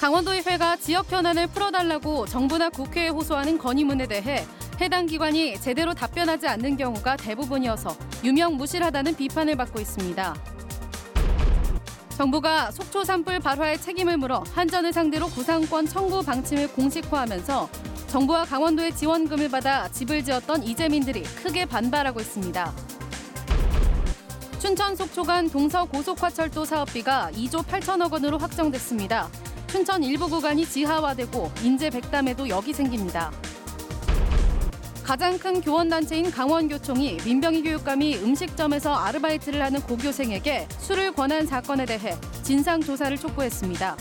강원도의회가 지역 현안을 풀어달라고 정부나 국회에 호소하는 건의문에 대해 해당 기관이 제대로 답변하지 않는 경우가 대부분이어서 유명무실하다는 비판을 받고 있습니다. 정부가 속초 산불 발화의 책임을 물어 한전을 상대로 구상권 청구 방침을 공식화하면서 정부와 강원도의 지원금을 받아 집을 지었던 이재민들이 크게 반발하고 있습니다. 춘천 속초 간 동서고속화철도 사업비가 2조 8천억 원으로 확정됐습니다. 춘천 일부 구간이 지하화되고 인제 백담에도 역이 생깁니다. 가장 큰 교원단체인 강원교총이 민병희 교육감이 음식점에서 아르바이트를 하는 고교생에게 술을 권한 사건에 대해 진상조사를 촉구했습니다.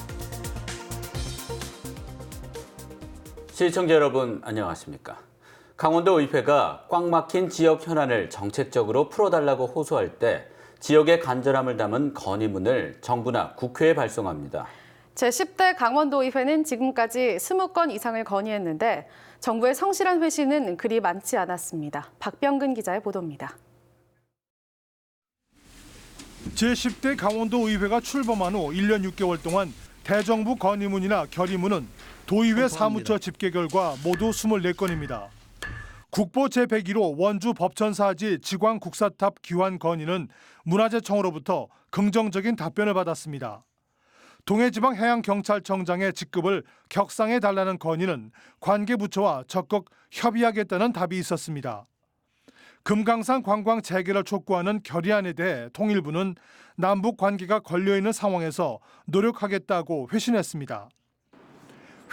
시청자 여러분 안녕하십니까? 강원도의회가 꽉 막힌 지역 현안을 정책적으로 풀어달라고 호소할 때 지역의 간절함을 담은 건의문을 정부나 국회에 발송합니다. 제10대 강원도의회는 지금까지 20건 이상을 건의했는데 정부의 성실한 회신은 그리 많지 않았습니다. 박병근 기자의 보도입니다. 제10대 강원도의회가 출범한 후 1년 6개월 동안 대정부 건의문이나 결의문은 도의회 사무처 집계 결과 모두 24건입니다. 국보 제101호 원주 법천사지 지광 국사탑 귀환 건의는 문화재청으로부터 긍정적인 답변을 받았습니다. 동해지방해양경찰청장의 직급을 격상해달라는 건의는 관계부처와 적극 협의하겠다는 답이 있었습니다. 금강산 관광 재개를 촉구하는 결의안에 대해 통일부는 남북 관계가 걸려있는 상황에서 노력하겠다고 회신했습니다.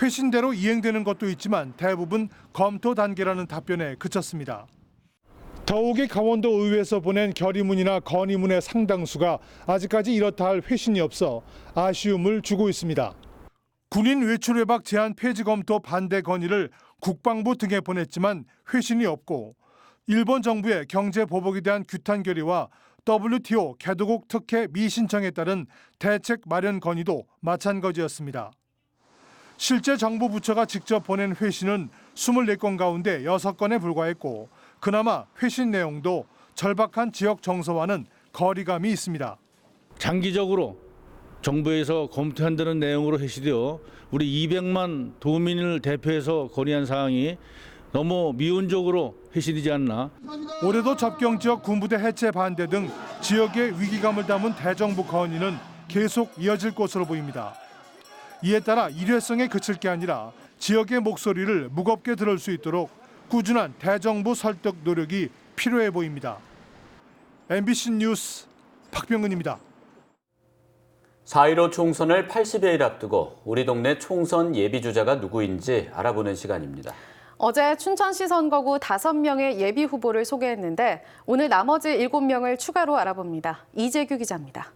회신대로 이행되는 것도 있지만 대부분 검토 단계라는 답변에 그쳤습니다. 더욱이 강원도 의회에서 보낸 결의문이나 건의문의 상당수가 아직까지 이렇다 할 회신이 없어 아쉬움을 주고 있습니다. 군인 외출 외박 제한 폐지 검토 반대 건의를 국방부 등에 보냈지만 회신이 없고 일본 정부의 경제 보복에 대한 규탄 결의와 WTO 개도국 특혜 미신청에 따른 대책 마련 건의도 마찬가지였습니다. 실제 정부 부처가 직접 보낸 회신은 24건 가운데 6건에 불과했고 그나마 회신 내용도 절박한 지역 정서와는 거리감이 있습니다. 장기적으로 정부에서 검토한다는 내용으로 회시되어 우리 200만 도민을 대표해서 건의한 사항이 너무 미온적으로 회시되지 않나. 올해도 접경지역 군부대 해체 반대 등 지역의 위기감을 담은 대정부 건의는 계속 이어질 것으로 보입니다. 이에 따라 일회성에 그칠 게 아니라 지역의 목소리를 무겁게 들을 수 있도록 꾸준한 대정부 설득 노력이 필요해 보입니다. MBC 뉴스 박병근입니다. 4.15 총선을 80여일 앞두고 우리 동네 총선 예비주자가 누구인지 알아보는 시간입니다. 어제 춘천시 선거구 5명의 예비 후보를 소개했는데 오늘 나머지 7명을 추가로 알아봅니다. 이재규 기자입니다.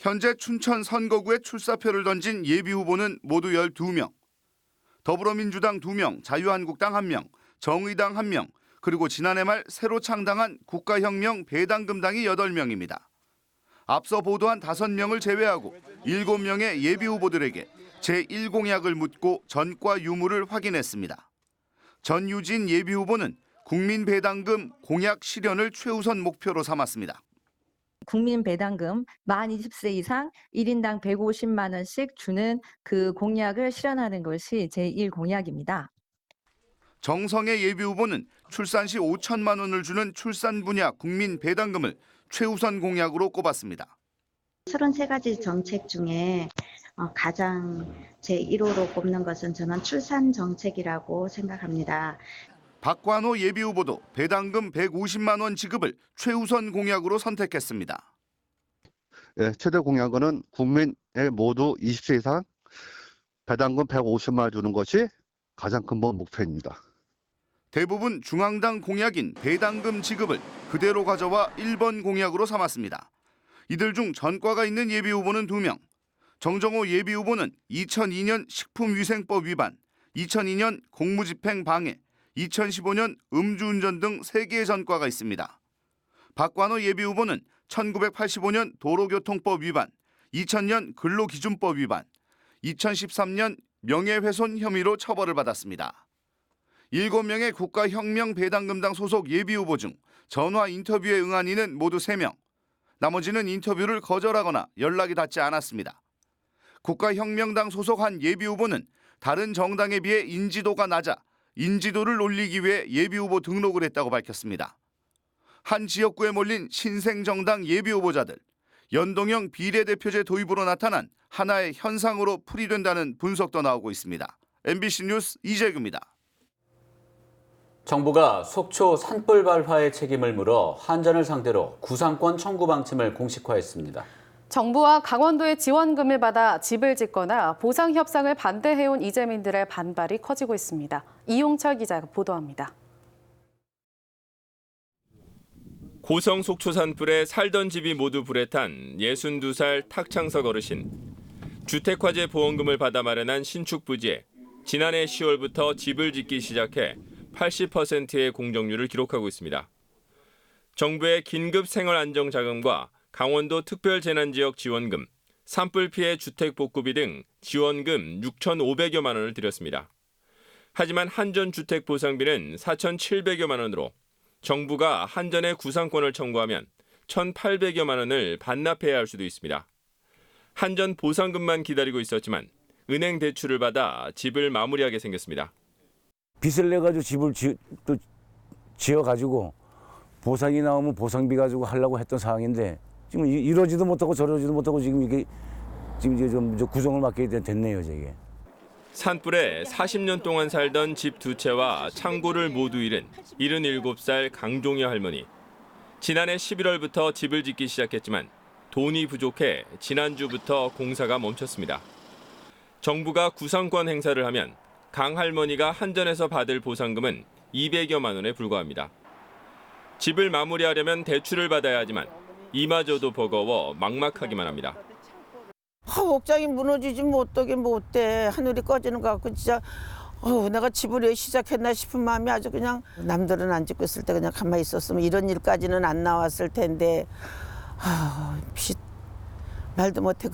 현재 춘천 선거구에 출사표를 던진 예비 후보는 모두 12명. 더불어민주당 2명, 자유한국당 1명, 정의당 1명, 그리고 지난해 말 새로 창당한 국가혁명 배당금당이 8명입니다. 앞서 보도한 5명을 제외하고 7명의 예비 후보들에게 제1공약을 묻고 전과 유무를 확인했습니다. 전유진 예비 후보는 국민배당금 공약 실현을 최우선 목표로 삼았습니다. 국민 배당금 만 20세 이상 1인당 150만 원씩 주는 그 공약을 실현하는 것이 제1공약입니다. 정성의 예비 후보는 출산 시 5천만 원을 주는 출산 분야 국민 배당금을 최우선 공약으로 꼽았습니다. 33가지 정책 중에 가장 제1호로 꼽는 것은 저는 출산 정책이라고 생각합니다. 박관호 예비 후보도 배당금 150만 원 지급을 최우선 공약으로 선택했습니다. 네, 최대 공약은 국민의 모두 20세 이상 배당금 150만 원 주는 것이 가장 근본 목표입니다. 대부분 중앙당 공약인 배당금 지급을 그대로 가져와 1번 공약으로 삼았습니다. 이들 중 전과가 있는 예비 후보는 2명. 정정호 예비 후보는 2002년 식품위생법 위반, 2002년 공무집행 방해, 2015년 음주운전 등 3개의 전과가 있습니다. 박관호 예비 후보는 1985년 도로교통법 위반, 2000년 근로기준법 위반, 2013년 명예훼손 혐의로 처벌을 받았습니다. 7명의 국가혁명 배당금당 소속 예비 후보 중 전화 인터뷰에 응한 이는 모두 3명. 나머지는 인터뷰를 거절하거나 연락이 닿지 않았습니다. 국가혁명당 소속 한 예비후보는 다른 정당에 비해 인지도가 낮아 인지도를 올리기 위해 예비후보 등록을 했다고 밝혔습니다. 한 지역구에 몰린 신생정당 예비후보자들, 연동형 비례대표제 도입으로 나타난 하나의 현상으로 풀이된다는 분석도 나오고 있습니다. MBC 뉴스 이재규입니다. 정부가 속초 산불 발화의 책임을 물어 한전을 상대로 구상권 청구 방침을 공식화했습니다. 정부와 강원도의 지원금을 받아 집을 짓거나 보상 협상을 반대해온 이재민들의 반발이 커지고 있습니다. 이용철 기자가 보도합니다. 고성 속초 산불에 살던 집이 모두 불에 탄 62살 탁창석 어르신. 주택화재 보험금을 받아 마련한 신축 부지에 지난해 10월부터 집을 짓기 시작해 80%의 공정률을 기록하고 있습니다. 정부의 긴급 생활안정자금과 강원도 특별재난지역 지원금, 산불 피해 주택복구비 등 지원금 6,500여만 원을 드렸습니다. 하지만 한전 주택보상비는 4,700여만 원으로 정부가 한전의 구상권을 청구하면 1,800여만 원을 반납해야 할 수도 있습니다. 한전 보상금만 기다리고 있었지만 은행 대출을 받아 집을 마무리하게 생겼습니다. 빚을 내가지고 집을 또 지어가지고 보상이 나오면 보상비 가지고 하려고 했던 상황인데 지금 이러지도 못하고 저러지도 못하고 지금 이게 지금 이제 좀 구성을 맡게 됐네요, 이게. 산불에 40년 동안 살던 집 2채와 창고를 모두 잃은 77살 강종여 할머니. 지난해 11월부터 집을 짓기 시작했지만 돈이 부족해 지난주부터 공사가 멈췄습니다. 정부가 구상권 행사를 하면 강 할머니가 한전에서 받을 보상금은 200여만 원에 불과합니다. 집을 마무리하려면 대출을 받아야 하지만 이마저도 버거워 막막하기만 합니다. 옥장이 무너지지 못하게 못돼. 하늘이 꺼지는 것 같고 진짜 내가 집을 왜 시작했나 싶은 마음이 아주 그냥 남들은 안 짓고 있을 때 그냥 가만히 있었으면 이런 일까지는 안 나왔을 텐데 말도 못해.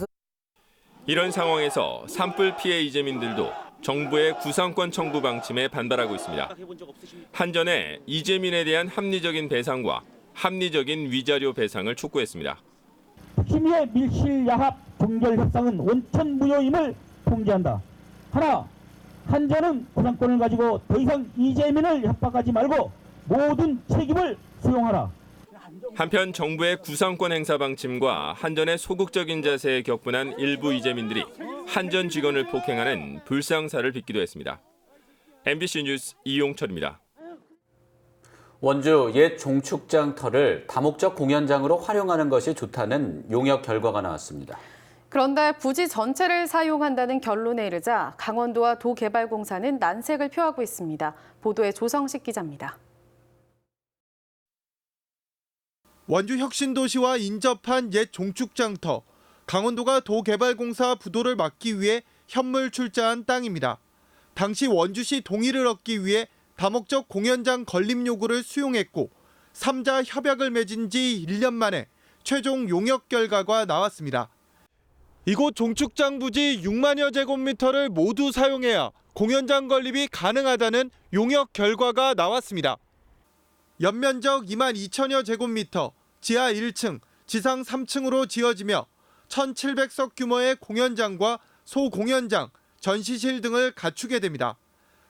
이런 상황에서 산불 피해 이재민들도 정부의 구상권 청구 방침에 반발하고 있습니다. 한전에 이재민에 대한 합리적인 배상과 합리적인 위자료 배상을 촉구했습니다. 힘의 밀실야합 종결 협상은 원천 무효임을 통지한다. 하나, 한전은 구상권을 가지고 더 이상 이재민을 협박하지 말고 모든 책임을 수용하라. 한편 정부의 구상권 행사 방침과 한전의 소극적인 자세에 격분한 일부 이재민들이 한전 직원을 폭행하는 불상사를 빚기도 했습니다. MBC 뉴스 이용철입니다. 원주 옛 종축장 터를 다목적 공연장으로 활용하는 것이 좋다는 용역 결과가 나왔습니다. 그런데 부지 전체를 사용한다는 결론에 이르자 강원도와 도개발공사는 난색을 표하고 있습니다. 보도에 조성식 기자입니다. 원주 혁신도시와 인접한 옛 종축장터, 강원도가 도개발공사 부도를 막기 위해 현물 출자한 땅입니다. 당시 원주시 동의를 얻기 위해 다목적 공연장 건립 요구를 수용했고 3자 협약을 맺은 지 1년 만에 최종 용역 결과가 나왔습니다. 이곳 종축장 부지 6만여 제곱미터를 모두 사용해야 공연장 건립이 가능하다는 용역 결과가 나왔습니다. 연면적 2만 2천여 제곱미터, 지하 1층, 지상 3층으로 지어지며 1,700석 규모의 공연장과 소공연장, 전시실 등을 갖추게 됩니다.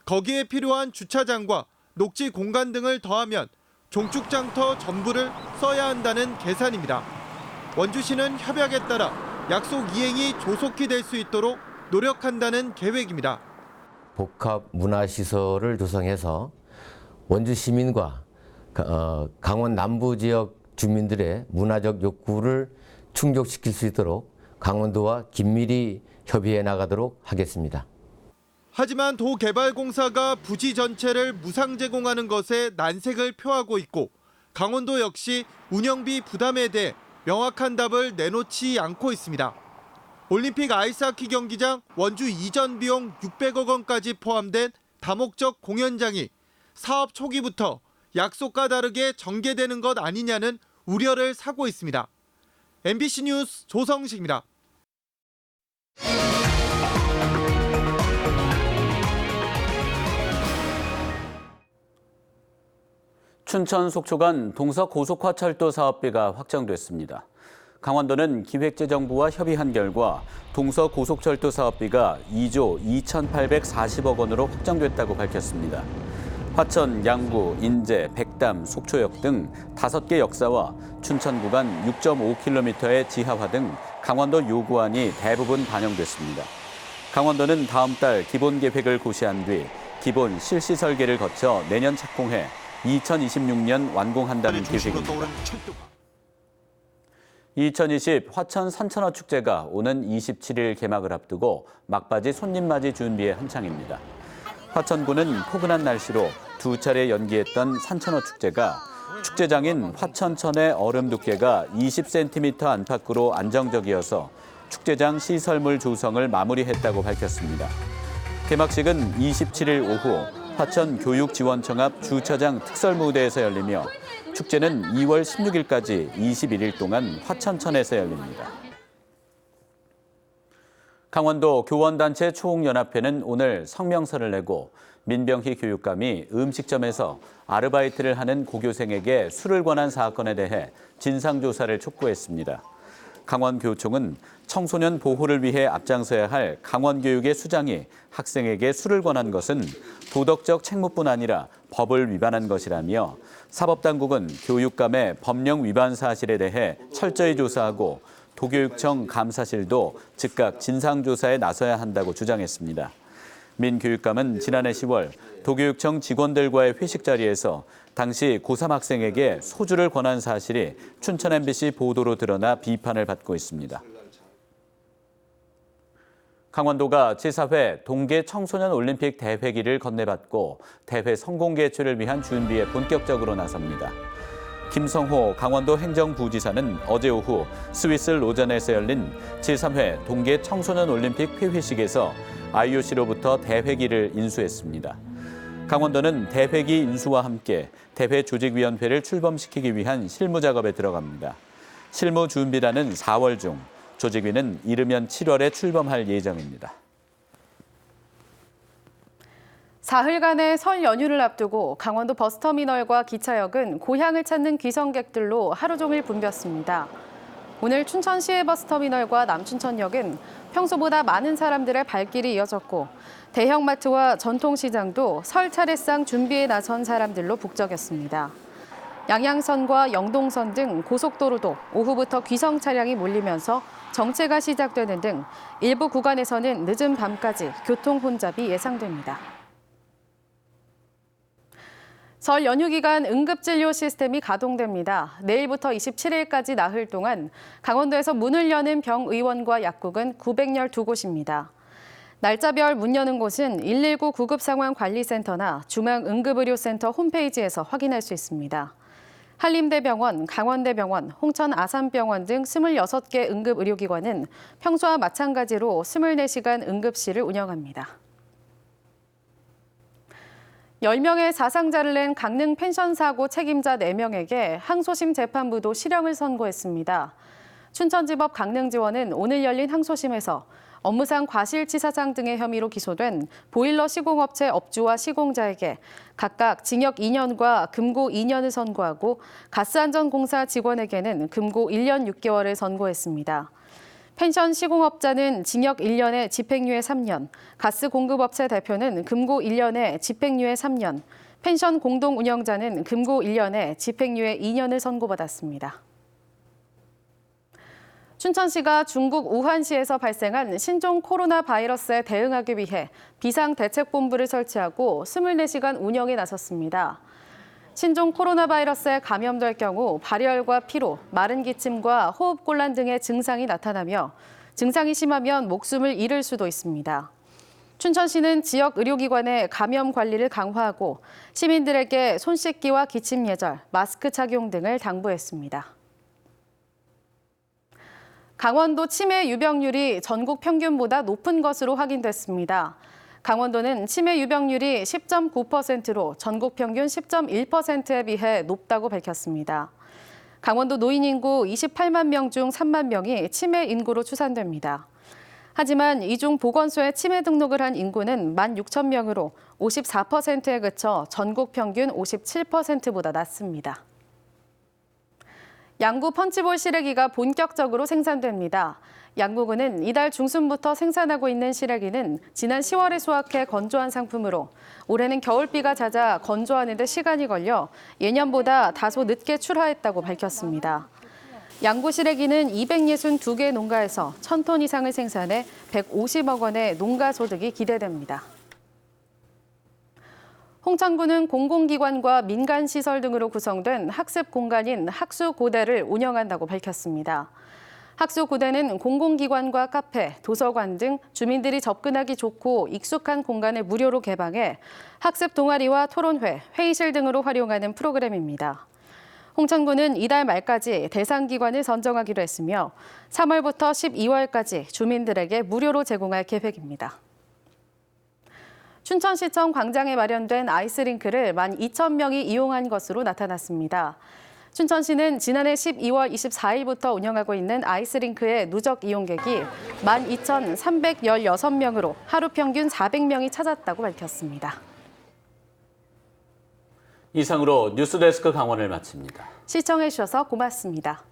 거기에 필요한 주차장과 녹지 공간 등을 더하면 종축장터 전부를 써야 한다는 계산입니다. 원주시는 협약에 따라 약속 이행이 조속히 될 수 있도록 노력한다는 계획입니다. 복합 문화시설을 조성해서 원주 시민과 강원 남부 지역 주민들의 문화적 욕구를 충족시킬 수 있도록 강원도와 긴밀히 협의해 나가도록 하겠습니다. 하지만 도개발공사가 부지 전체를 무상 제공하는 것에 난색을 표하고 있고 강원도 역시 운영비 부담에 대해 명확한 답을 내놓지 않고 있습니다. 올림픽 아이스하키 경기장 원주 이전 비용 600억 원까지 포함된 다목적 공연장이 사업 초기부터 약속과 다르게 전개되는 것 아니냐는 우려를 사고 있습니다. MBC 뉴스 조성식입니다. 춘천 속초 간 동서 고속화철도 사업비가 확정됐습니다. 강원도는 기획재정부와 협의한 결과 동서고속철도 사업비가 2조 2,840억 원으로 확정됐다고 밝혔습니다. 화천, 양구, 인제, 백담, 속초역 등 5개 역사와 춘천 구간 6.5km의 지하화 등 강원도 요구안이 대부분 반영됐습니다. 강원도는 다음 달 기본 계획을 고시한 뒤 기본 실시 설계를 거쳐 내년 착공해 2026년 완공한다는 계획입니다. 2020 화천 산천어 축제가 오는 27일 개막을 앞두고 막바지 손님맞이 준비에 한창입니다. 화천구는 포근한 날씨로 2차례 연기했던 산천어 축제가 축제장인 화천천의 얼음 두께가 20cm 안팎으로 안정적이어서 축제장 시설물 조성을 마무리했다고 밝혔습니다. 개막식은 27일 오후 화천교육지원청 앞 주차장 특설무대에서 열리며 축제는 2월 16일까지 21일 동안 화천천에서 열립니다. 강원도 교원단체 초홍연합회는 오늘 성명서를 내고 민병희 교육감이 음식점에서 아르바이트를 하는 고교생에게 술을 권한 사건에 대해 진상조사를 촉구했습니다. 강원교총은 청소년 보호를 위해 앞장서야 할 강원교육의 수장이 학생에게 술을 권한 것은 도덕적 책무뿐 아니라 법을 위반한 것이라며 사법당국은 교육감의 법령 위반 사실에 대해 철저히 조사하고 도교육청 감사실도 즉각 진상조사에 나서야 한다고 주장했습니다. 민 교육감은 지난해 10월 도교육청 직원들과의 회식 자리에서 당시 고3 학생에게 소주를 권한 사실이 춘천 MBC 보도로 드러나 비판을 받고 있습니다. 강원도가 제4회 동계 청소년 올림픽 대회기를 건네받고 대회 성공 개최를 위한 준비에 본격적으로 나섭니다. 김성호 강원도 행정부지사는 어제 오후 스위스 로잔에서 열린 제3회 동계 청소년 올림픽 폐회식에서 IOC로부터 대회기를 인수했습니다. 강원도는 대회기 인수와 함께 대회 조직위원회를 출범시키기 위한 실무 작업에 들어갑니다. 실무 준비단은 4월 중, 조직위는 이르면 7월에 출범할 예정입니다. 사흘간의 설 연휴를 앞두고 강원도 버스터미널과 기차역은 고향을 찾는 귀성객들로 하루 종일 붐볐습니다. 오늘 춘천 시외버스터미널과 남춘천역은 평소보다 많은 사람들의 발길이 이어졌고 대형마트와 전통시장도 설 차례상 준비에 나선 사람들로 북적였습니다. 양양선과 영동선 등 고속도로도 오후부터 귀성 차량이 몰리면서 정체가 시작되는 등 일부 구간에서는 늦은 밤까지 교통 혼잡이 예상됩니다. 설 연휴 기간 응급진료 시스템이 가동됩니다. 내일부터 27일까지 나흘 동안 강원도에서 문을 여는 병의원과 약국은 912곳입니다. 날짜별 문 여는 곳은 119 구급상황관리센터나 중앙응급의료센터 홈페이지에서 확인할 수 있습니다. 한림대병원, 강원대병원, 홍천아산병원 등 26개 응급의료기관은 평소와 마찬가지로 24시간 응급실을 운영합니다. 10명의 사상자를 낸 강릉 펜션 사고 책임자 4명에게 항소심 재판부도 실형을 선고했습니다. 춘천지법 강릉지원은 오늘 열린 항소심에서 업무상 과실치사상 등의 혐의로 기소된 보일러 시공업체 업주와 시공자에게 각각 징역 2년과 금고 2년을 선고하고 가스안전공사 직원에게는 금고 1년 6개월을 선고했습니다. 펜션 시공업자는 징역 1년에 집행유예 3년, 가스 공급업체 대표는 금고 1년에 집행유예 3년, 펜션 공동 운영자는 금고 1년에 집행유예 2년을 선고받았습니다. 춘천시가 중국 우한시에서 발생한 신종 코로나 바이러스에 대응하기 위해 비상대책본부를 설치하고 24시간 운영에 나섰습니다. 신종 코로나 바이러스에 감염될 경우 발열과 피로, 마른 기침과 호흡곤란 등의 증상이 나타나며 증상이 심하면 목숨을 잃을 수도 있습니다. 춘천시는 지역 의료기관의 감염 관리를 강화하고 시민들에게 손 씻기와 기침 예절, 마스크 착용 등을 당부했습니다. 강원도 치매 유병률이 전국 평균보다 높은 것으로 확인됐습니다. 강원도는 치매 유병률이 10.9%로 전국 평균 10.1%에 비해 높다고 밝혔습니다. 강원도 노인 인구 28만 명 중 3만 명이 치매 인구로 추산됩니다. 하지만 이 중 보건소에 치매 등록을 한 인구는 16,000명으로 54%에 그쳐 전국 평균 57%보다 낮습니다. 양구 펀치볼 시래기가 본격적으로 생산됩니다. 양구군은 이달 중순부터 생산하고 있는 시래기는 지난 10월에 수확해 건조한 상품으로 올해는 겨울비가 잦아 건조하는 데 시간이 걸려 예년보다 다소 늦게 출하했다고 밝혔습니다. 양구 시래기는 262개 농가에서 1,000톤 이상을 생산해 150억 원의 농가 소득이 기대됩니다. 홍천군은 공공기관과 민간시설 등으로 구성된 학습 공간인 학수고대를 운영한다고 밝혔습니다. 학수고대는 공공기관과 카페, 도서관 등 주민들이 접근하기 좋고 익숙한 공간을 무료로 개방해 학습 동아리와 토론회, 회의실 등으로 활용하는 프로그램입니다. 홍천군은 이달 말까지 대상 기관을 선정하기로 했으며 3월부터 12월까지 주민들에게 무료로 제공할 계획입니다. 춘천시청 광장에 마련된 아이스링크를 12,000명이 이용한 것으로 나타났습니다. 춘천시는 지난해 12월 24일부터 운영하고 있는 아이스링크의 누적 이용객이 12,316명으로 하루 평균 400명이 찾았다고 밝혔습니다. 이상으로 뉴스데스크 강원을 마칩니다. 시청해 주셔서 고맙습니다.